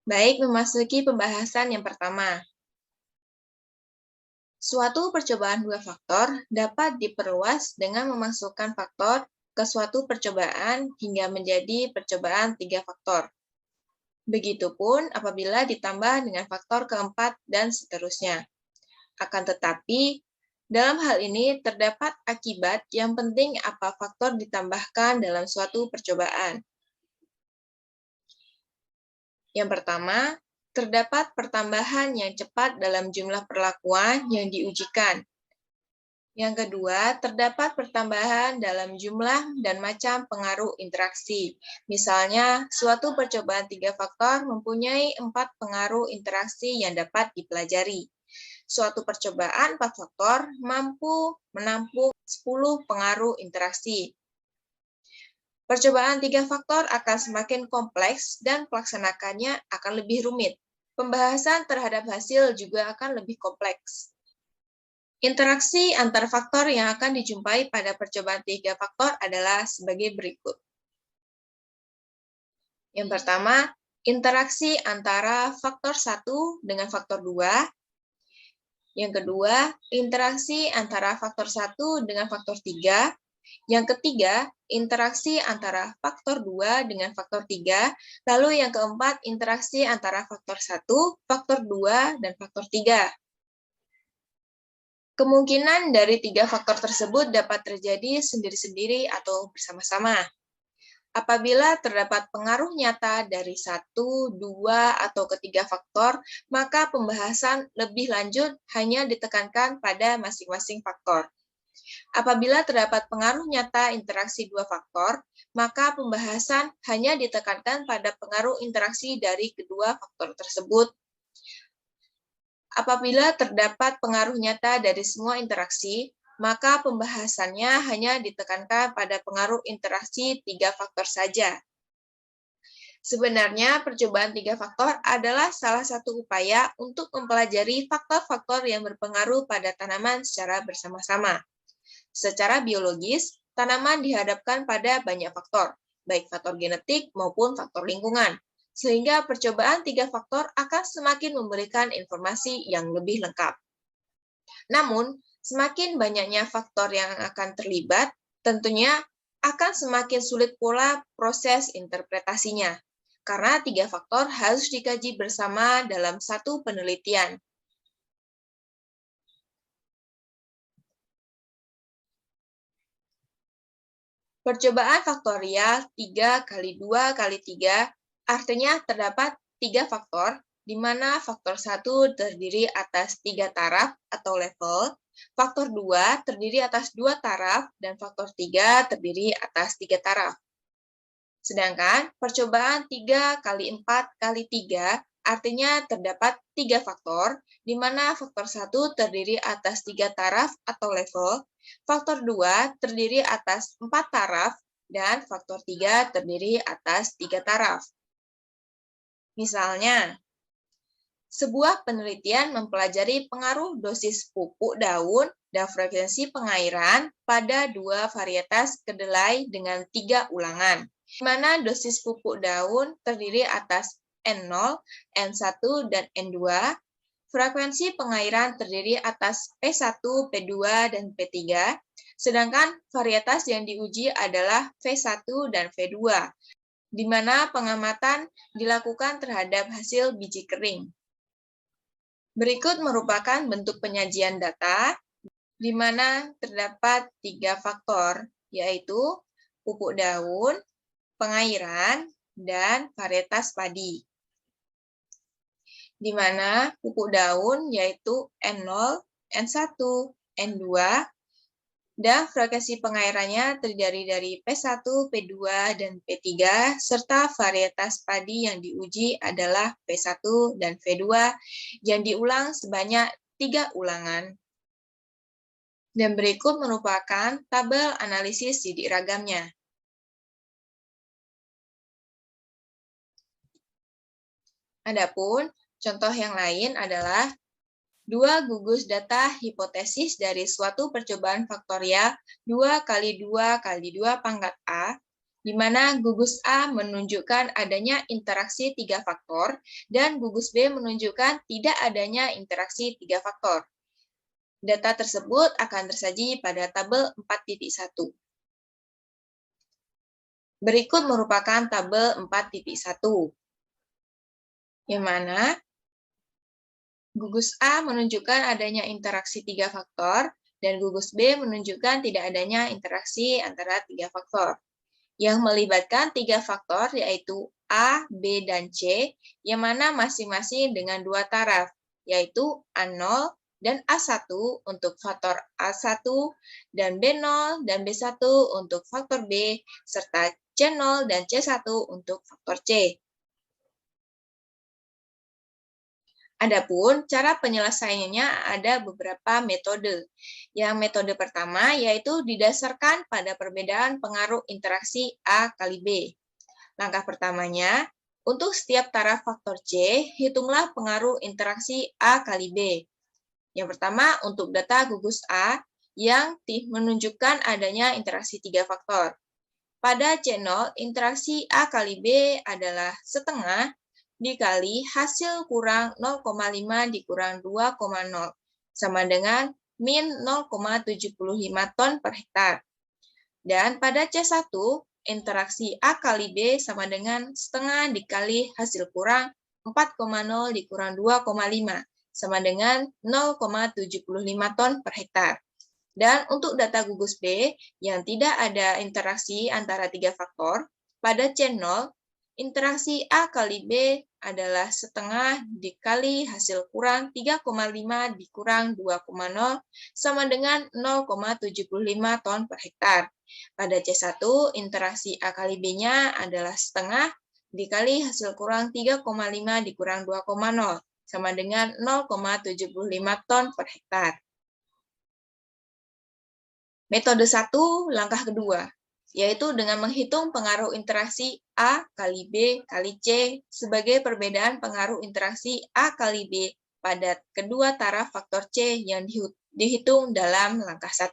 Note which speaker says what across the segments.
Speaker 1: Baik, memasuki pembahasan yang pertama. Suatu percobaan dua faktor dapat diperluas dengan memasukkan faktor ke suatu percobaan hingga menjadi percobaan tiga faktor. Begitupun apabila ditambah dengan faktor keempat dan seterusnya. Akan tetapi, dalam hal ini terdapat akibat yang penting apa faktor ditambahkan dalam suatu percobaan. Yang pertama, terdapat pertambahan yang cepat dalam jumlah perlakuan yang diujikan. Yang kedua, terdapat pertambahan dalam jumlah dan macam pengaruh interaksi. Misalnya, suatu percobaan tiga faktor mempunyai 4 pengaruh interaksi yang dapat dipelajari. Suatu percobaan 4 faktor mampu menampung 10 pengaruh interaksi. Percobaan tiga faktor akan semakin kompleks dan pelaksanakannya akan lebih rumit. Pembahasan terhadap hasil juga akan lebih kompleks. Interaksi antar faktor yang akan dijumpai pada percobaan tiga faktor adalah sebagai berikut. Yang pertama, interaksi antara faktor 1 dengan faktor 2. Yang kedua, interaksi antara faktor 1 dengan faktor 3. Yang ketiga, interaksi antara faktor 2 dengan faktor 3. Lalu yang keempat, interaksi antara faktor 1, faktor 2, dan faktor 3. Kemungkinan dari tiga faktor tersebut dapat terjadi sendiri-sendiri atau bersama-sama. Apabila terdapat pengaruh nyata dari 1, 2, atau ketiga faktor, maka pembahasan lebih lanjut hanya ditekankan pada masing-masing faktor. Apabila terdapat pengaruh nyata interaksi dua faktor, maka pembahasan hanya ditekankan pada pengaruh interaksi dari kedua faktor tersebut. Apabila terdapat pengaruh nyata dari semua interaksi, maka pembahasannya hanya ditekankan pada pengaruh interaksi tiga faktor saja. Sebenarnya, percobaan tiga faktor adalah salah satu upaya untuk mempelajari faktor-faktor yang berpengaruh pada tanaman secara bersama-sama. Secara biologis, tanaman dihadapkan pada banyak faktor, baik faktor genetik maupun faktor lingkungan. Sehingga percobaan tiga faktor akan semakin memberikan informasi yang lebih lengkap. Namun, semakin banyaknya faktor yang akan terlibat, tentunya akan semakin sulit pula proses interpretasinya, karena tiga faktor harus dikaji bersama dalam satu penelitian. Percobaan faktorial 3 kali 2 kali 3 artinya terdapat 3 faktor, di mana faktor 1 terdiri atas 3 taraf atau level, faktor 2 terdiri atas 2 taraf, dan faktor 3 terdiri atas 3 taraf. Sedangkan percobaan 3 kali 4 kali 3 artinya terdapat 3 faktor, di mana faktor 1 terdiri atas 3 taraf atau level, faktor 2 terdiri atas 4 taraf, dan faktor 3 terdiri atas 3 taraf. Misalnya, sebuah penelitian mempelajari pengaruh dosis pupuk daun dan frekuensi pengairan pada dua varietas kedelai dengan 3 ulangan, di mana dosis pupuk daun terdiri atas N0, N1, dan N2, frekuensi pengairan terdiri atas P1, P2, dan P3, sedangkan varietas yang diuji adalah V1 dan V2, di mana pengamatan dilakukan terhadap hasil biji kering. Berikut merupakan bentuk penyajian data, di mana terdapat 3 faktor, yaitu pupuk daun, pengairan, dan varietas padi. Di mana pupuk daun yaitu N0, N1, N2, dan frekuensi pengairannya terdiri dari P1, P2, dan P3, serta varietas padi yang diuji adalah P1 dan V2 yang diulang sebanyak 3 ulangan. Dan berikut merupakan tabel analisis sidik ragamnya. Adapun contoh yang lain adalah 2 gugus data hipotesis dari suatu percobaan faktorial 2 kali 2 kali 2 pangkat A, di mana gugus A menunjukkan adanya interaksi 3 faktor dan gugus B menunjukkan tidak adanya interaksi 3 faktor. Data tersebut akan tersaji pada tabel 4.1. Berikut merupakan tabel 4.1, yang mana gugus A menunjukkan adanya interaksi 3 faktor, dan gugus B menunjukkan tidak adanya interaksi antara 3 faktor. Yang melibatkan 3 faktor yaitu A, B, dan C, yang mana masing-masing dengan 2 taraf, yaitu A0 dan A1 untuk faktor A1, dan B0 dan B1 untuk faktor B, serta C0 dan C1 untuk faktor C. Adapun cara penyelesaiannya ada beberapa metode. Yang metode pertama yaitu didasarkan pada perbedaan pengaruh interaksi A kali B. Langkah pertamanya, untuk setiap taraf faktor C, hitunglah pengaruh interaksi A kali B. Yang pertama, untuk data gugus A yang menunjukkan adanya interaksi 3 faktor. Pada C0, interaksi A kali B adalah setengah dikali hasil kurang 0,5 dikurang 2,0, sama dengan min 0,75 ton per hektar. Dan pada C1, interaksi A kali B sama dengan setengah dikali hasil kurang 4,0 dikurang 2,5, sama dengan 0,75 ton per hektar. Dan untuk data gugus B yang tidak ada interaksi antara 3 faktor, pada C0, interaksi A kali B adalah setengah dikali hasil kurang 3,5 dikurang 2,0 sama dengan 0,75 ton per hektar. Pada C1, interaksi A kali B-nya adalah setengah dikali hasil kurang 3,5 dikurang 2,0 sama dengan 0,75 ton per hektar. Metode 1, langkah kedua, yaitu dengan menghitung pengaruh interaksi A kali B kali C sebagai perbedaan pengaruh interaksi A kali B pada kedua taraf faktor C yang dihitung dalam langkah 1.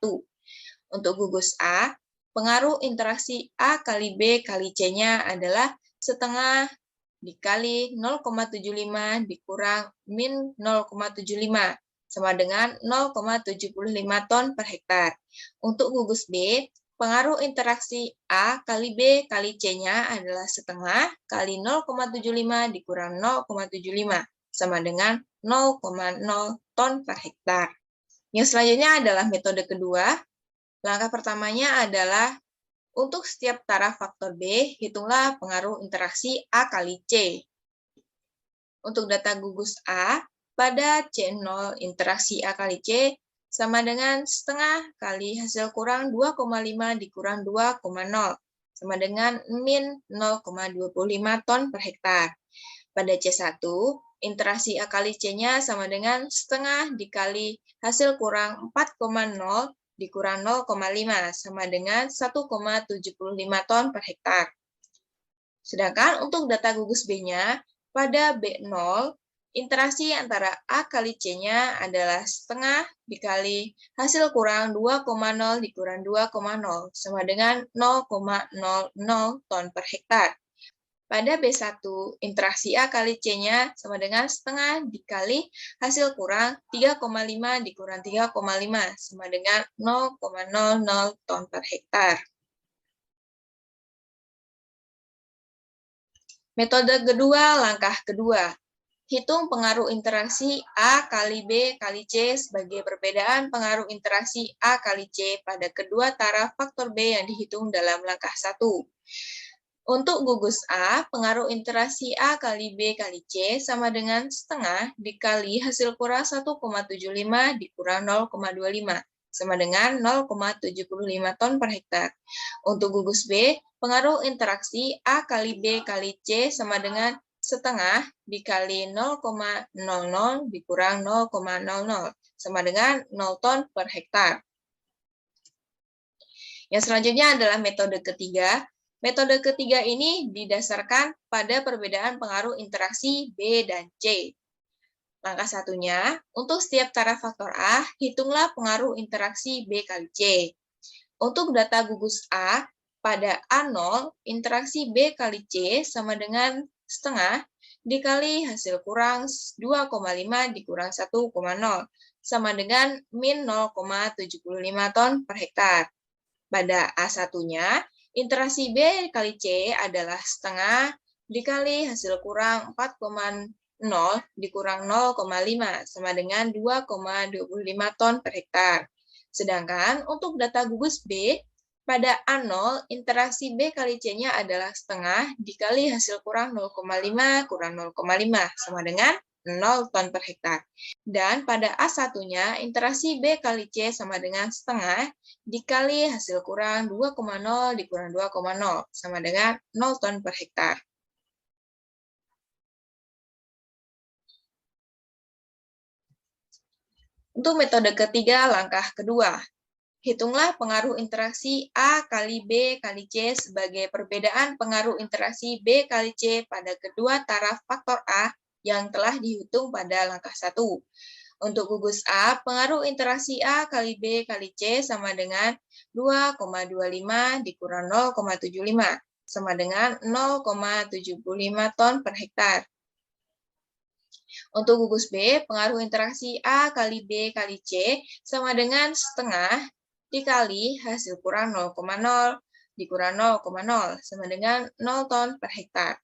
Speaker 1: Untuk gugus A, pengaruh interaksi A kali B kali C-nya adalah setengah dikali 0,75 dikurang min 0,75, sama dengan 0,75 ton per hektar. Untuk gugus B, pengaruh interaksi A kali B kali C-nya adalah setengah kali 0,75 dikurang 0,75, sama dengan 0,0 ton per hektar. Yang selanjutnya adalah metode kedua. Langkah pertamanya adalah untuk setiap taraf faktor B, hitunglah pengaruh interaksi A kali C. Untuk data gugus A, pada C0 interaksi A kali C sama dengan setengah kali hasil kurang 2,5 dikurang 2,0, sama dengan min 0,25 ton per hektar. Pada C1, interaksi A kali C-nya sama dengan setengah dikali hasil kurang 4,0 dikurang 0,5, sama dengan 1,75 ton per hektar. Sedangkan untuk data gugus B-nya, pada B0, interaksi antara A kali C-nya adalah setengah dikali hasil kurang 2,0 dikurang 2,0, sama dengan 0,00 ton per hektar. Pada B1, interaksi A kali C-nya sama dengan setengah dikali hasil kurang 3,5 dikurang 3,5, sama dengan 0,00 ton per hektar. Metode kedua, langkah kedua. Hitung pengaruh interaksi A kali B kali C sebagai perbedaan pengaruh interaksi A kali C pada kedua taraf faktor B yang dihitung dalam langkah 1. Untuk gugus A, pengaruh interaksi A kali B kali C sama dengan setengah dikali hasil kurang 1,75 dikurang 0,25, sama dengan 0,75 ton per hektar. Untuk gugus B, pengaruh interaksi A kali B kali C sama dengan setengah dikali 0,00 dikurang 0,00, sama dengan 0 ton per hektar. Yang selanjutnya adalah metode ketiga. Metode ketiga ini didasarkan pada perbedaan pengaruh interaksi B dan C. Langkah satunya, untuk setiap taraf faktor A, hitunglah pengaruh interaksi B kali C. Untuk data gugus A, Pada A0, interaksi B kali C sama dengan setengah dikali hasil kurang 2,5 dikurang 1,0 sama dengan min 0,75 ton per hektar. Pada A1-nya, interaksi B kali C adalah setengah dikali hasil kurang 4,0 dikurang 0,5 sama dengan 2,25 ton per hektar. Sedangkan untuk data gugus B, pada A0, interaksi B kali C-nya adalah setengah dikali hasil kurang 0,5 kurang 0,5 sama dengan 0 ton per hektar. Dan pada A1-nya, interaksi B kali C sama dengan setengah dikali hasil kurang 2,0 dikurang 2,0 sama dengan 0 ton per hektar. Untuk metode ketiga, langkah kedua. Hitunglah pengaruh interaksi A kali B kali C sebagai perbedaan pengaruh interaksi B kali C pada kedua taraf faktor A yang telah dihitung pada langkah 1. Untuk gugus A, pengaruh interaksi A kali B kali C sama dengan 2,25 dikurang 0,75 sama dengan 0,75 ton per hektar. Untuk gugus B, pengaruh interaksi A kali B kali C sama dengan setengah dikali hasil kurang 0,0 dikurang 0,0 sama dengan 0 ton per hektar.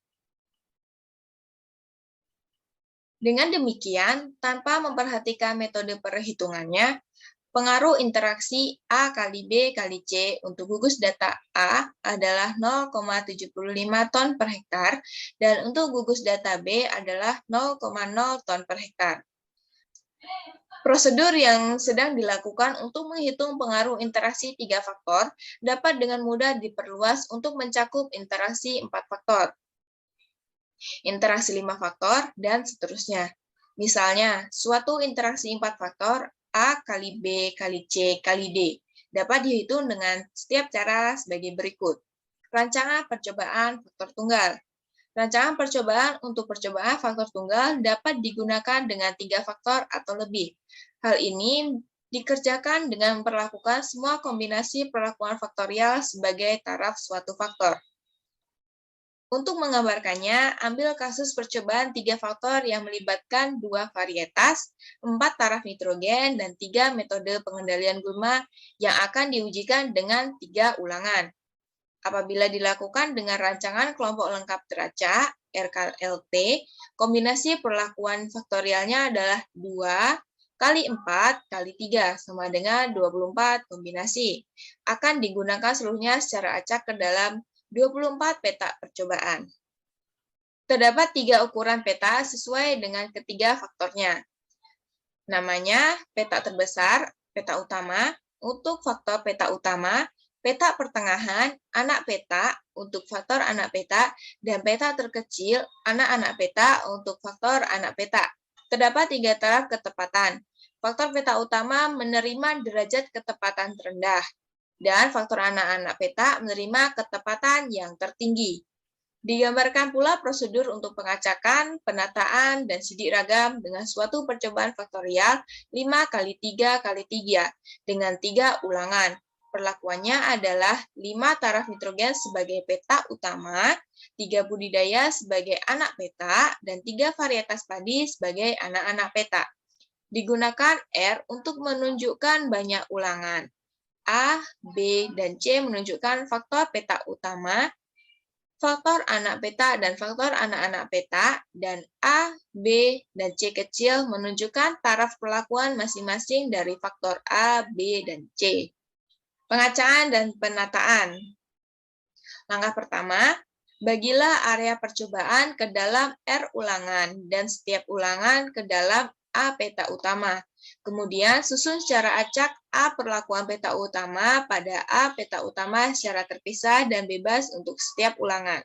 Speaker 1: Dengan demikian, tanpa memperhatikan metode perhitungannya, pengaruh interaksi A kali B kali C untuk gugus data A adalah 0,75 ton per hektar dan untuk gugus data B adalah 0,0 ton per hektar. Prosedur yang sedang dilakukan untuk menghitung pengaruh interaksi 3 faktor dapat dengan mudah diperluas untuk mencakup interaksi 4 faktor, interaksi 5 faktor, dan seterusnya. Misalnya, suatu interaksi 4 faktor A kali B kali C kali D dapat dihitung dengan setiap cara sebagai berikut. Rancangan percobaan faktor tunggal. Rancangan percobaan untuk percobaan faktor tunggal dapat digunakan dengan 3 faktor atau lebih. Hal ini dikerjakan dengan memperlakukan semua kombinasi perlakuan faktorial sebagai taraf suatu faktor. Untuk menggambarkannya, ambil kasus percobaan 3 faktor yang melibatkan 2 varietas, 4 taraf nitrogen, dan 3 metode pengendalian gulma yang akan diujikan dengan 3 ulangan. Apabila dilakukan dengan rancangan kelompok lengkap teracak, RKLT, kombinasi perlakuan faktorialnya adalah 2 kali 4 kali 3 sama dengan 24 kombinasi. Akan digunakan seluruhnya secara acak ke dalam 24 peta percobaan. Terdapat 3 ukuran peta sesuai dengan ketiga faktornya. Namanya peta terbesar, peta utama, untuk faktor peta utama, peta pertengahan, anak peta untuk faktor anak peta, dan peta terkecil, anak-anak peta untuk faktor anak peta. Terdapat 3 taraf ketepatan. Faktor peta utama menerima derajat ketepatan terendah, dan faktor anak-anak peta menerima ketepatan yang tertinggi. Digambarkan pula prosedur untuk pengacakan, penataan, dan sidik ragam dengan suatu percobaan faktorial 5 kali 3 kali 3 dengan 3 ulangan. Perlakuannya adalah 5 taraf nitrogen sebagai peta utama, 3 budidaya sebagai anak peta, dan 3 varietas padi sebagai anak-anak peta. Digunakan R untuk menunjukkan banyak ulangan. A, B, dan C menunjukkan faktor peta utama, faktor anak peta, dan faktor anak-anak peta, dan A, B, dan C kecil menunjukkan taraf perlakuan masing-masing dari faktor A, B, dan C. Pengacaan dan penataan. Langkah pertama, bagilah area percobaan ke dalam R ulangan, dan setiap ulangan ke dalam A peta utama. Kemudian susun secara acak A perlakuan peta utama pada A peta utama secara terpisah dan bebas untuk setiap ulangan.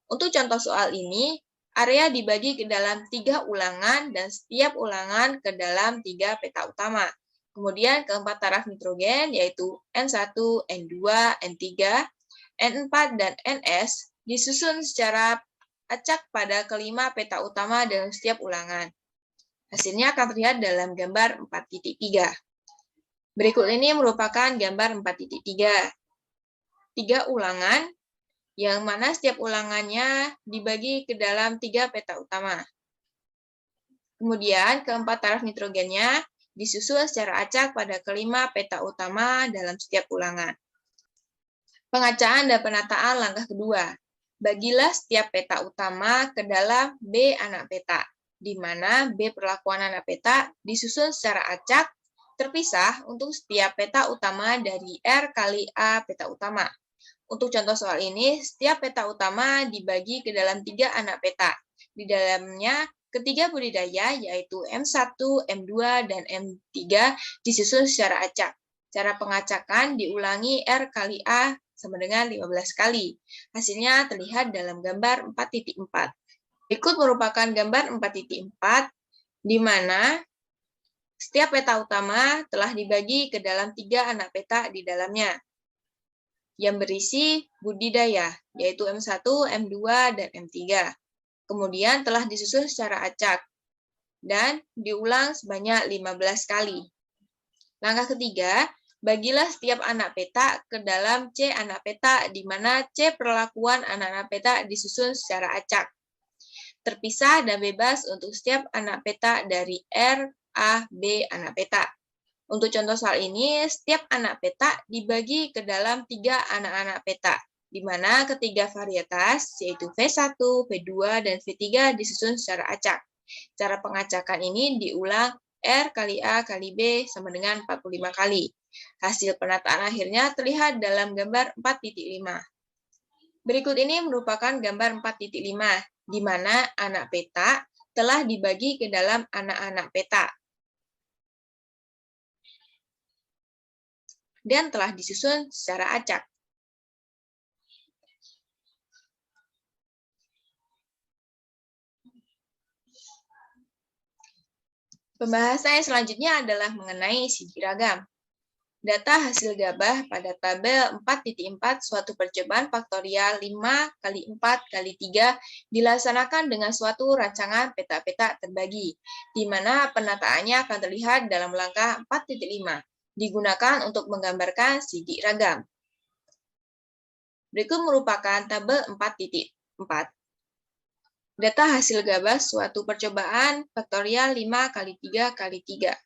Speaker 1: Untuk contoh soal ini, area dibagi ke dalam 3 ulangan dan setiap ulangan ke dalam 3 peta utama. Kemudian keempat taraf nitrogen yaitu N1, N2, N3, N4, dan Ns disusun secara acak pada kelima peta utama dalam setiap ulangan. Hasilnya akan terlihat dalam gambar 4.3. Berikut ini merupakan gambar 4.3. 3 ulangan, yang mana setiap ulangannya dibagi ke dalam 3 peta utama. Kemudian, keempat taraf nitrogennya disusun secara acak pada kelima peta utama dalam setiap ulangan. Pengacaan dan penataan langkah kedua. Bagilah setiap peta utama ke dalam B anak peta, di mana B perlakuan anak peta disusun secara acak terpisah untuk setiap peta utama dari R kali A peta utama. Untuk contoh soal ini, setiap peta utama dibagi ke dalam 3 anak peta. Di dalamnya, ketiga budidaya, yaitu M1, M2, dan M3, disusun secara acak. Cara pengacakan diulangi R kali A sama dengan 15 kali. Hasilnya terlihat dalam gambar 4.4. Berikut merupakan gambar 4.4, di mana setiap peta utama telah dibagi ke dalam 3 anak peta di dalamnya, yang berisi budidaya, yaitu M1, M2, dan M3. Kemudian telah disusun secara acak, dan diulang sebanyak 15 kali. Langkah ketiga, bagilah setiap anak peta ke dalam C anak peta, di mana C perlakuan anak-anak peta disusun secara acak, terpisah dan bebas untuk setiap anak peta dari R, A, B anak peta. Untuk contoh soal ini, setiap anak peta dibagi ke dalam 3 anak-anak peta, di mana ketiga varietas, yaitu V1, V2, dan V3 disusun secara acak. Cara pengacakan ini diulang R kali A kali B sama dengan 45 kali. Hasil penataan akhirnya terlihat dalam gambar 4.5. Berikut ini merupakan gambar 4.5, di mana anak peta telah dibagi ke dalam anak-anak peta dan telah disusun secara acak. Pembahasan selanjutnya adalah mengenai sidi ragam. Data hasil gabah pada tabel 4.4 suatu percobaan faktorial 5 kali 4 kali 3 dilaksanakan dengan suatu rancangan peta-peta terbagi, di mana penataannya akan terlihat dalam langkah 4.5. Digunakan untuk menggambarkan sidi ragam. Berikut merupakan tabel 4.4. Data hasil gabah suatu percobaan faktorial 5 kali 3 kali 3.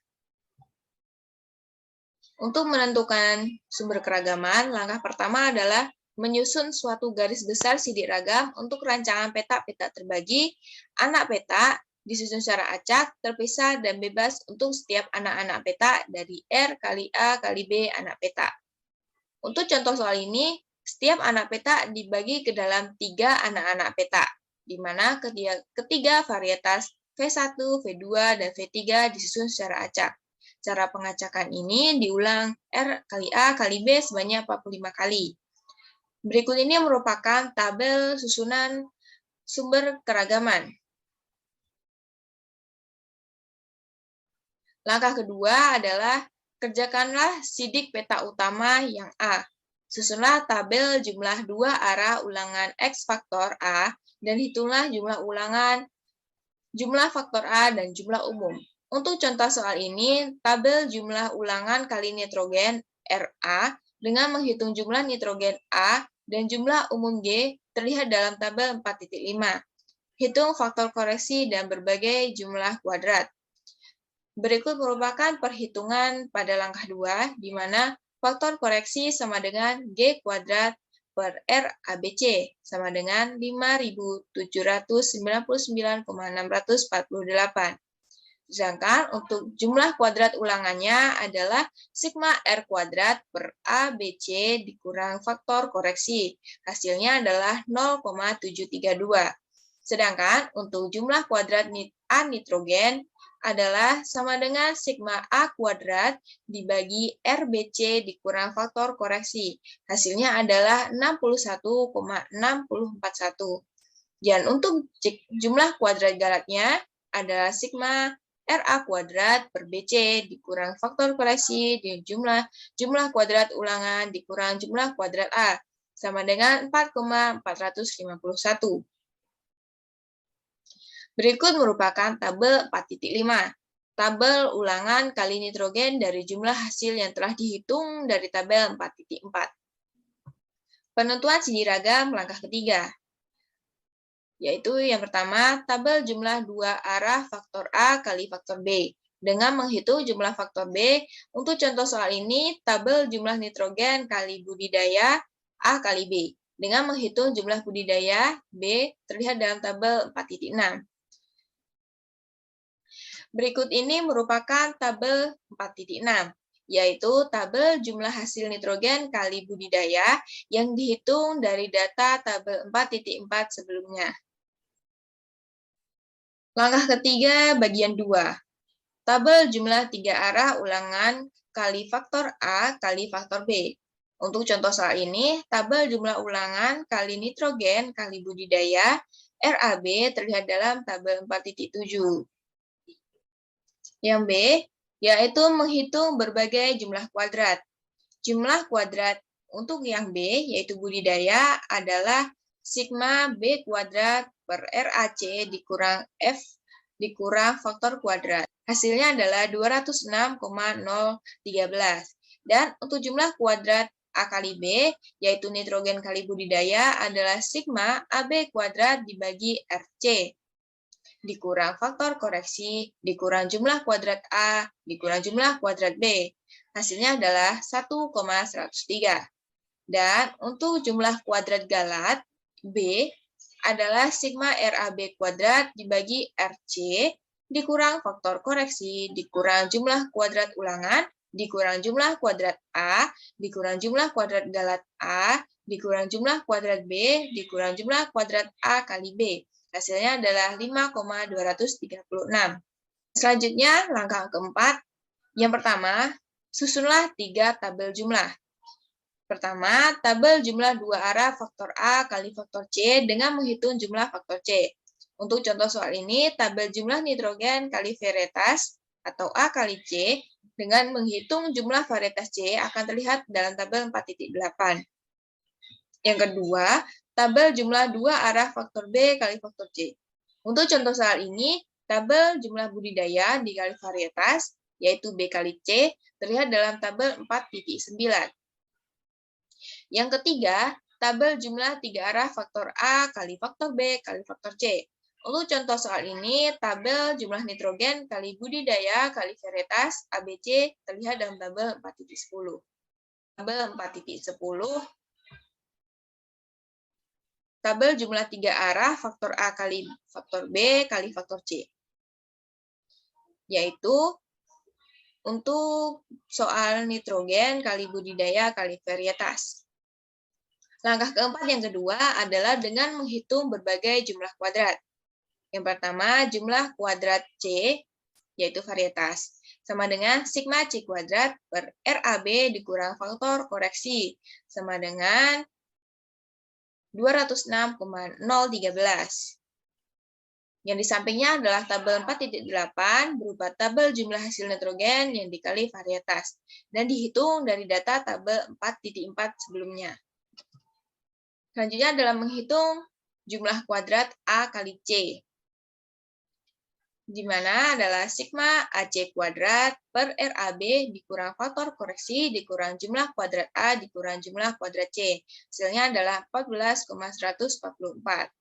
Speaker 1: Untuk menentukan sumber keragaman, langkah pertama adalah menyusun suatu garis besar sidik ragam untuk rancangan peta-peta terbagi. Anak peta disusun secara acak, terpisah, dan bebas untuk setiap anak-anak peta dari R kali A kali B anak peta. Untuk contoh soal ini, setiap anak peta dibagi ke dalam 3 anak-anak peta, di mana ketiga varietas V1, V2, dan V3 disusun secara acak. Cara pengacakan ini diulang R kali A kali B sebanyak 45 kali. Berikut ini merupakan tabel susunan sumber keragaman. Langkah kedua adalah kerjakanlah sidik peta utama yang A. Susunlah tabel jumlah 2 arah ulangan X faktor A dan hitunglah jumlah ulangan, jumlah faktor A, dan jumlah umum. Untuk contoh soal ini, tabel jumlah ulangan kali nitrogen RA dengan menghitung jumlah nitrogen A dan jumlah umum G terlihat dalam tabel 4.5. Hitung faktor koreksi dan berbagai jumlah kuadrat. Berikut merupakan perhitungan pada langkah 2, di mana faktor koreksi sama dengan G kuadrat per R ABC sama dengan 5.799,648. Sedangkan untuk jumlah kuadrat ulangannya adalah sigma R kuadrat per ABC dikurang faktor koreksi. Hasilnya adalah 0,732. Sedangkan untuk jumlah kuadrat A nitrogen adalah sama dengan sigma A kuadrat dibagi RBC dikurang faktor koreksi. Hasilnya adalah 61,641. Dan untuk jumlah kuadrat galatnya adalah sigma RA kuadrat per BC dikurang faktor koreksi di jumlah kuadrat ulangan dikurang jumlah kuadrat A sama dengan 4,451. Berikut merupakan tabel 4.5. Tabel ulangan kali nitrogen dari jumlah hasil yang telah dihitung dari tabel 4.4. Penentuan siji ragam langkah ketiga, yaitu yang pertama, tabel jumlah dua arah faktor A kali faktor B. Dengan menghitung jumlah faktor B, untuk contoh soal ini, tabel jumlah nitrogen kali budidaya A kali B. Dengan menghitung jumlah budidaya B, terlihat dalam tabel 4.6. Berikut ini merupakan tabel 4.6, yaitu tabel jumlah hasil nitrogen kali budidaya yang dihitung dari data tabel 4.4 sebelumnya. Langkah ketiga, bagian 2. Tabel jumlah 3 arah ulangan kali faktor A kali faktor B. Untuk contoh soal ini, tabel jumlah ulangan kali nitrogen kali budidaya RAB terlihat dalam tabel 4.7. Yang B, yaitu menghitung berbagai jumlah kuadrat. Jumlah kuadrat untuk yang B, yaitu budidaya, adalah sigma B kuadrat per RAC dikurang F dikurang faktor kuadrat. Hasilnya adalah 206,013. Dan untuk jumlah kuadrat A kali B, yaitu nitrogen kali budidaya, adalah sigma AB kuadrat dibagi RC dikurang faktor koreksi, dikurang jumlah kuadrat A, dikurang jumlah kuadrat B. Hasilnya adalah 1,103. Dan untuk jumlah kuadrat galat, B adalah sigma RAB kuadrat dibagi RC, dikurang faktor koreksi, dikurang jumlah kuadrat ulangan, dikurang jumlah kuadrat A, dikurang jumlah kuadrat galat A, dikurang jumlah kuadrat B, dikurang jumlah kuadrat A kali B. Hasilnya adalah 5,236. Selanjutnya, langkah keempat. Yang pertama, susunlah 3 tabel jumlah. Pertama, tabel jumlah dua arah faktor A kali faktor C dengan menghitung jumlah faktor C. Untuk contoh soal ini, tabel jumlah nitrogen kali varietas atau A kali C dengan menghitung jumlah varietas C akan terlihat dalam tabel 4.8. Yang kedua, tabel jumlah dua arah faktor B kali faktor C. Untuk contoh soal ini, tabel jumlah budidaya dikali varietas, yaitu B kali C, terlihat dalam tabel 4.9. Yang ketiga, tabel jumlah 3 arah faktor A kali faktor B kali faktor C. Untuk contoh soal ini, tabel jumlah nitrogen kali budidaya kali varietas ABC terlihat dalam tabel 4.10. Tabel 4.10, tabel jumlah 3 arah faktor A kali faktor B kali faktor C. Yaitu untuk soal nitrogen kali budidaya kali varietas. Langkah keempat yang kedua adalah dengan menghitung berbagai jumlah kuadrat. Yang pertama, jumlah kuadrat C, yaitu varietas, sama dengan sigma C kuadrat per RAB dikurang faktor koreksi, sama dengan 206,013. Yang di sampingnya adalah tabel 4.8 berupa tabel jumlah hasil nitrogen yang dikali varietas, dan dihitung dari data tabel 4.4 sebelumnya. Selanjutnya adalah menghitung jumlah kuadrat A kali C, di mana adalah sigma AC kuadrat per RAB dikurang faktor koreksi dikurang jumlah kuadrat A dikurang jumlah kuadrat C. Hasilnya adalah 14,144.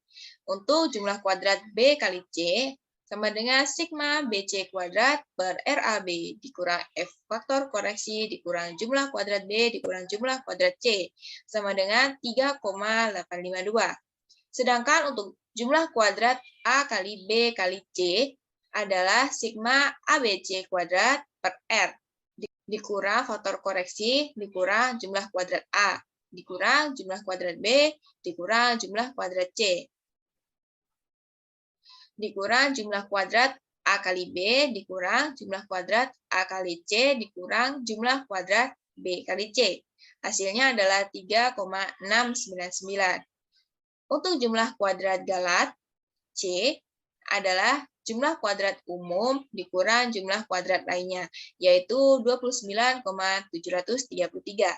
Speaker 1: Untuk jumlah kuadrat B kali C, sama dengan sigma BC kuadrat per RAB dikurang F faktor koreksi dikurang jumlah kuadrat B dikurang jumlah kuadrat C, sama dengan 3,852. Sedangkan untuk jumlah kuadrat A kali B kali C adalah sigma ABC kuadrat per R dikurang faktor koreksi dikurang jumlah kuadrat A dikurang jumlah kuadrat B dikurang jumlah kuadrat C dikurang jumlah kuadrat A kali B dikurang jumlah kuadrat A kali C dikurang jumlah kuadrat B kali C. Hasilnya adalah 3,699. Untuk jumlah kuadrat galat C adalah jumlah kuadrat umum dikurang jumlah kuadrat lainnya, yaitu 29,733.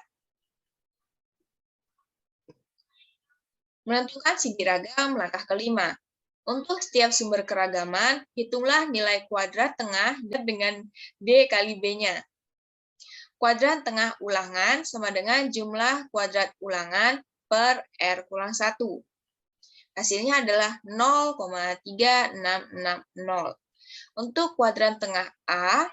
Speaker 1: Menentukan segi ragam langkah kelima. Untuk setiap sumber keragaman, hitunglah nilai kuadrat tengah dengan D kali B-nya. Kuadrat tengah ulangan sama dengan jumlah kuadrat ulangan per R kurang 1. Hasilnya adalah 0,3660. Untuk kuadran tengah A,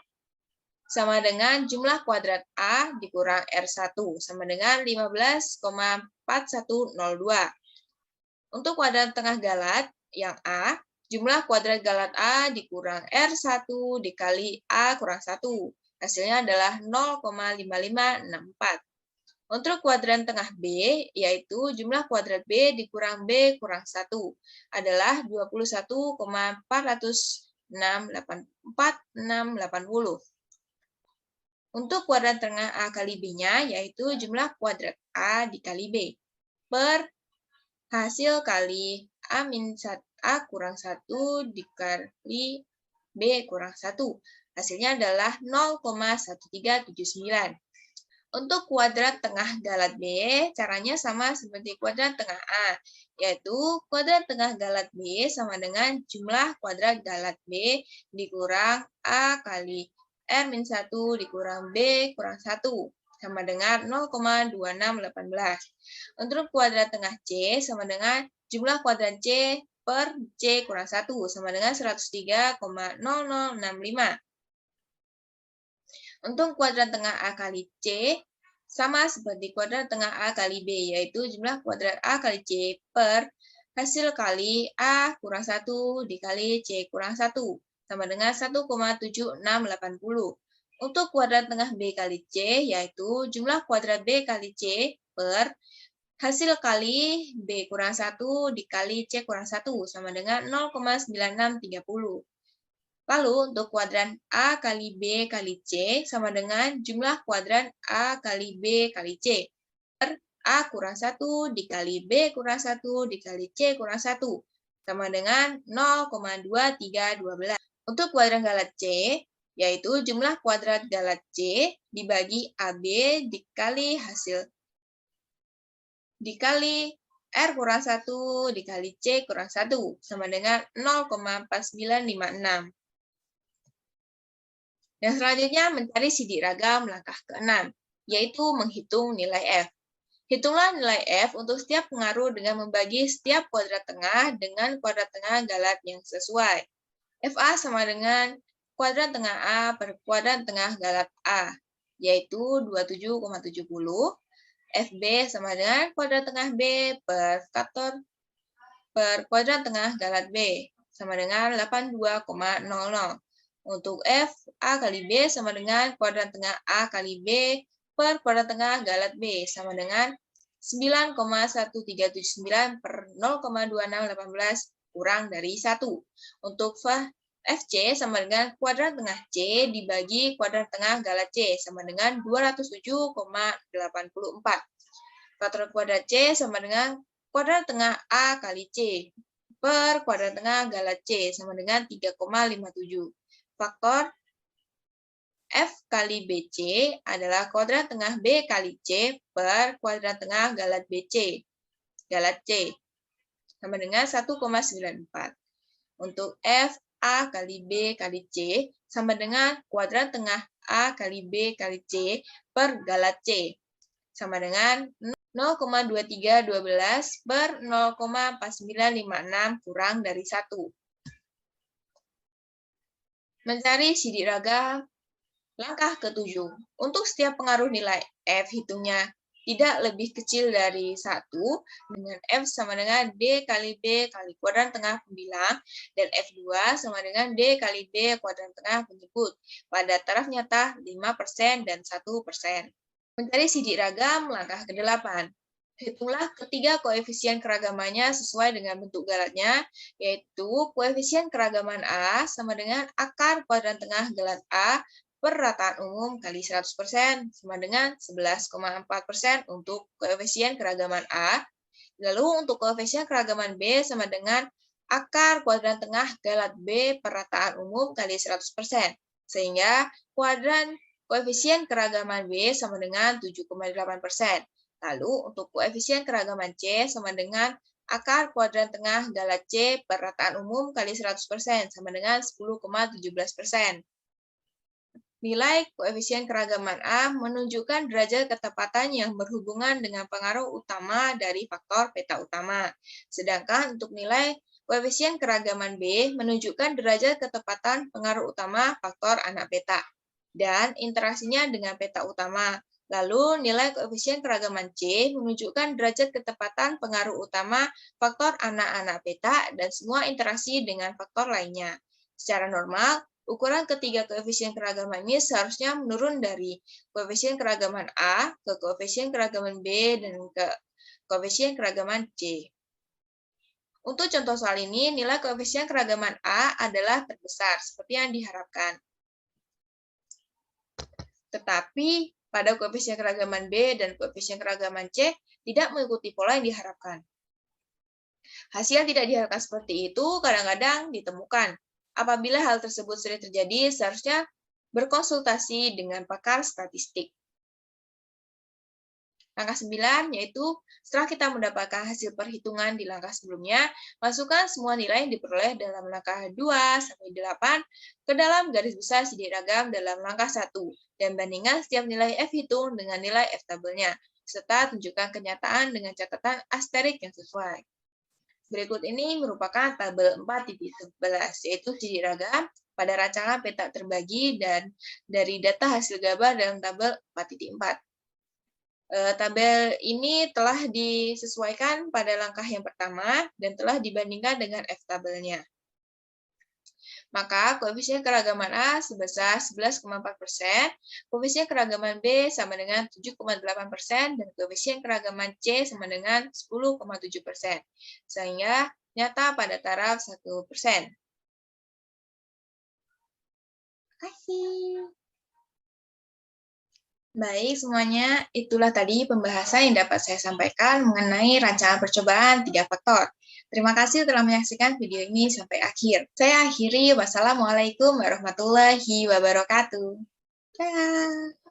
Speaker 1: sama dengan jumlah kuadrat A dikurang R1, sama dengan 15,4102. Untuk kuadran tengah galat yang A, jumlah kuadrat galat A dikurang R1 dikali A kurang 1. Hasilnya adalah 0,5564. Untuk kuadran tengah B, yaitu jumlah kuadrat B dikurang B kurang 1, adalah 21,406,4680. Untuk kuadran tengah A kali B-nya, yaitu jumlah kuadrat A dikali B, per hasil kali A kurang 1 dikali B kurang 1. Hasilnya adalah 0,1379. Untuk kuadrat tengah galat B, caranya sama seperti kuadrat tengah A, yaitu kuadrat tengah galat B sama dengan jumlah kuadrat galat B dikurang A kali R-1 dikurang B kurang 1, sama dengan 0,2618. Untuk kuadrat tengah C sama dengan jumlah kuadrat C per C kurang 1, sama dengan 103,0065. Untuk kuadrat tengah A kali C, sama seperti kuadrat tengah A kali B, yaitu jumlah kuadrat A kali C per hasil kali A kurang 1 dikali C kurang 1, sama dengan 1,7680. Untuk kuadrat tengah B kali C, yaitu jumlah kuadrat B kali C per hasil kali B kurang 1 dikali C kurang 1, sama dengan 0,9630. Lalu untuk kuadran A kali B kali C sama dengan jumlah kuadran A kali B kali C per A kurang 1 dikali B kurang 1 dikali C kurang 1, sama dengan 0,2312. Untuk kuadran galat C, yaitu jumlah kuadrat galat C dibagi AB dikali hasil dikali R kurang 1 dikali C kurang 1, sama dengan 0,4956. Dan selanjutnya mencari sidik ragam langkah ke-6, yaitu menghitung nilai F. Hitunglah nilai F untuk setiap pengaruh dengan membagi setiap kuadrat tengah dengan kuadrat tengah galat yang sesuai. FA sama dengan kuadrat tengah A per kuadrat tengah galat A, yaitu 27,70. FB sama dengan kuadrat tengah B per faktor per kuadrat tengah galat B, sama dengan 82,00. Untuk F, A kali B sama dengan kuadrat tengah A kali B per kuadrat tengah galat B, sama dengan 9,1379 per 0,2618 kurang dari 1. Untuk FC sama dengan kuadrat tengah C dibagi kuadrat tengah galat C, sama dengan 207,84. Faktor kuadrat C sama dengan kuadrat tengah A kali C per kuadrat tengah galat C, sama dengan 3,57. Faktor F kali BC adalah kuadrat tengah B kali C per kuadrat tengah galat BC, galat C, sama dengan 1,94. Untuk F A kali B kali C sama dengan kuadrat tengah A kali B kali C per galat C, sama dengan 0,2312 per 0,4956 kurang dari 1. Mencari sidik ragam langkah ke-7. Untuk setiap pengaruh nilai F, hitungnya tidak lebih kecil dari 1, dengan F sama dengan D kali B kali kuadran tengah pembilang, dan F2 sama dengan D kali B kuadran tengah penyebut, pada taraf nyata 5% dan 1%. Mencari sidik ragam langkah ke-8. Hitunglah ketiga koefisien keragamannya sesuai dengan bentuk galatnya, yaitu koefisien keragaman A sama dengan akar kuadran tengah galat A per rataan umum kali 100% sama dengan 11,4% untuk koefisien keragaman A. Lalu untuk koefisien keragaman B sama dengan akar kuadran tengah galat B per rataan umum kali 100%. Sehingga koefisien keragaman B sama dengan 7,8%. Lalu untuk koefisien keragaman C sama dengan akar kuadran tengah galat C per rataan umum kali 100% sama dengan 10,17%. Nilai koefisien keragaman A menunjukkan derajat ketepatan yang berhubungan dengan pengaruh utama dari faktor beta utama. Sedangkan untuk nilai koefisien keragaman B menunjukkan derajat ketepatan pengaruh utama faktor anak beta dan interaksinya dengan beta utama. Lalu nilai koefisien keragaman C menunjukkan derajat ketepatan pengaruh utama faktor anak-anak beta dan semua interaksi dengan faktor lainnya. Secara normal, ukuran ketiga koefisien keragaman ini seharusnya menurun dari koefisien keragaman A ke koefisien keragaman B dan ke koefisien keragaman C. Untuk contoh soal ini, nilai koefisien keragaman A adalah terbesar, seperti yang diharapkan. Tetapi pada koefisien keragaman B dan koefisien keragaman C tidak mengikuti pola yang diharapkan. Hasil yang tidak diharapkan seperti itu kadang-kadang ditemukan. Apabila hal tersebut sering terjadi, seharusnya berkonsultasi dengan pakar statistik. Langkah 9 yaitu setelah kita mendapatkan hasil perhitungan di langkah sebelumnya, masukkan semua nilai yang diperoleh dalam langkah 2 sampai 8 ke dalam garis besar sidiragam dalam langkah 1 dan bandingkan setiap nilai F hitung dengan nilai F tabelnya, serta tunjukkan kenyataan dengan catatan asterik yang sesuai. Berikut ini merupakan tabel 4.11, yaitu sidiragam pada rancangan peta terbagi dan dari data hasil gambar dalam tabel 4.4. Tabel ini telah disesuaikan pada langkah yang pertama dan telah dibandingkan dengan F-tabelnya. Maka koefisien keragaman A sebesar 11,4%, koefisien keragaman B sama dengan 7,8%, dan koefisien keragaman C sama dengan 10,7%. Sehingga nyata pada taraf 1%. Terima kasih. Baik semuanya, itulah tadi pembahasan yang dapat saya sampaikan mengenai rancangan percobaan 3 faktor. Terima kasih telah menyaksikan video ini sampai akhir. Saya akhiri, wassalamualaikum warahmatullahi wabarakatuh. Dadah.